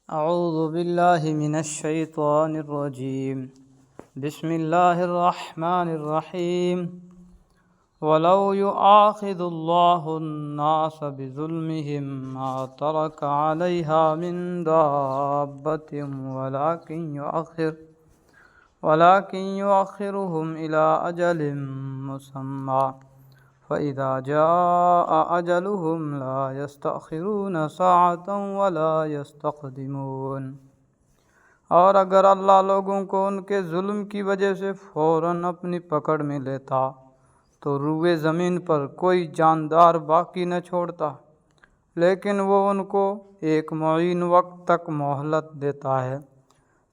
اعوذ باللہ من الشیطان الرجیم بسم اللہ الرحمن الرحیم ولو یؤاخذ اللہ الناس بظلمهم ما ترک علیہا من دابۃ ولكن يؤخرهم إلى أجل مسمى فإذا جاء أجلهم لا يستأخرون ساعة ولا يستقدمون۔ اور اگر اللہ لوگوں کو ان کے ظلم کی وجہ سے فوراً اپنی پکڑ میں لیتا تو روئے زمین پر کوئی جاندار باقی نہ چھوڑتا، لیکن وہ ان کو ایک معین وقت تک مہلت دیتا ہے،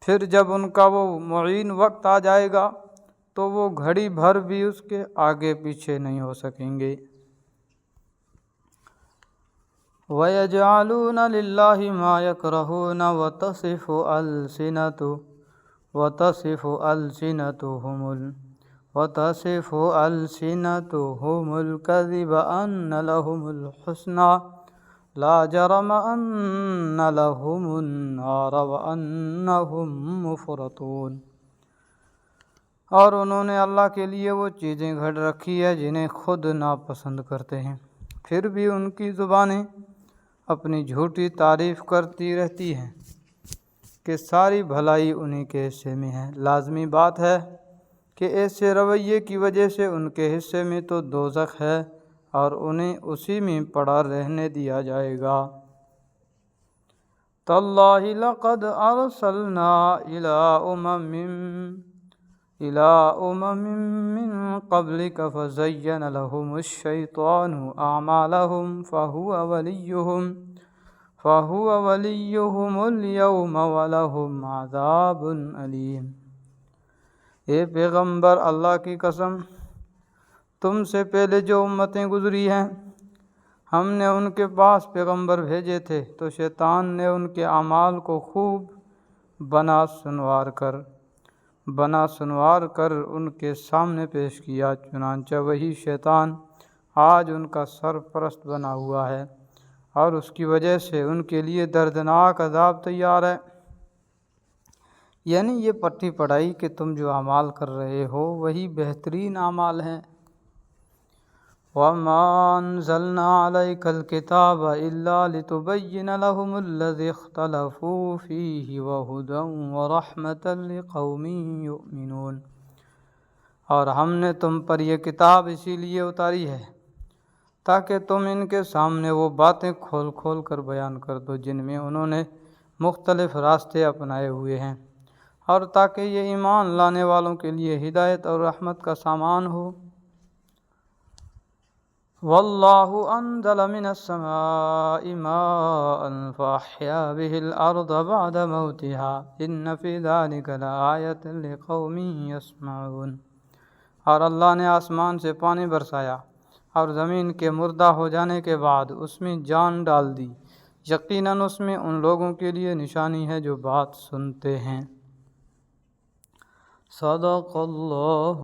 پھر جب ان کا وہ معین وقت آ جائے گا تو وہ گھڑی بھر بھی اس کے آگے پیچھے نہیں ہو سکیں گے۔ وَيَجْعَلُونَ لِلَّهِ مَا يَكْرَهُونَ وَتَصِفُ أَلْسِنَتُهُمُ الْكَذِبَ أَنَّ لَهُمُ الْحُسْنَى لا جرم أن لهم النار وأنهم مفرطون۔ اور انہوں نے اللہ کے لیے وہ چیزیں گھڑ رکھی ہے جنہیں خود ناپسند کرتے ہیں، پھر بھی ان کی زبانیں اپنی جھوٹی تعریف کرتی رہتی ہیں کہ ساری بھلائی انہی کے حصے میں ہے۔ لازمی بات ہے کہ ایسے رویے کی وجہ سے ان کے حصے میں تو دوزخ ہے اور انہیں اسی میں پڑا رہنے دیا جائے گا۔ تاللہ لقد ارسلنا الى امم من قبلك فزین لهم الشیطان اعمالهم فهو ولیهم اليوم ولهم عذاب علیم۔ اے پیغمبر، اللہ کی قسم، تم سے پہلے جو امتیں گزری ہیں ہم نے ان کے پاس پیغمبر بھیجے تھے تو شیطان نے ان کے اعمال کو خوب بنا سنوار کر ان کے سامنے پیش کیا، چنانچہ وہی شیطان آج ان کا سرپرست بنا ہوا ہے اور اس کی وجہ سے ان کے لیے دردناک عذاب تیار ہے۔ یعنی یہ پٹی پڑھائی کہ تم جو اعمال کر رہے ہو وہی بہترین اعمال ہیں۔ وَمَا أَنزَلْنَا عَلَيْكَ الْكِتَابَ إِلَّا لِتُبَيِّنَ لَهُمُ الَّذِي اخْتَلَفُوا فِيهِ وَهُدًى وَرَحْمَةً لِقَوْمٍ يُؤْمِنُونَ۔ اور ہم نے تم پر یہ کتاب اسی لیے اتاری ہے تاکہ تم ان کے سامنے وہ باتیں کھول کھول کر بیان کر دو جن میں انہوں نے مختلف راستے اپنائے ہوئے ہیں، اور تاکہ یہ ایمان لانے والوں کے لیے ہدایت اور رحمت کا سامان ہو۔ واللہ انزل من السماء ماء فاحیا به الارض بعد موتها ان فی ذلک لآیۃ لقوم یسمعون۔ اور اللہ نے آسمان سے پانی برسایا اور زمین کے مردہ ہو جانے کے بعد اس میں جان ڈال دی، یقیناً اس میں ان لوگوں کے لیے نشانی ہے جو بات سنتے ہیں۔ صدق اللہ۔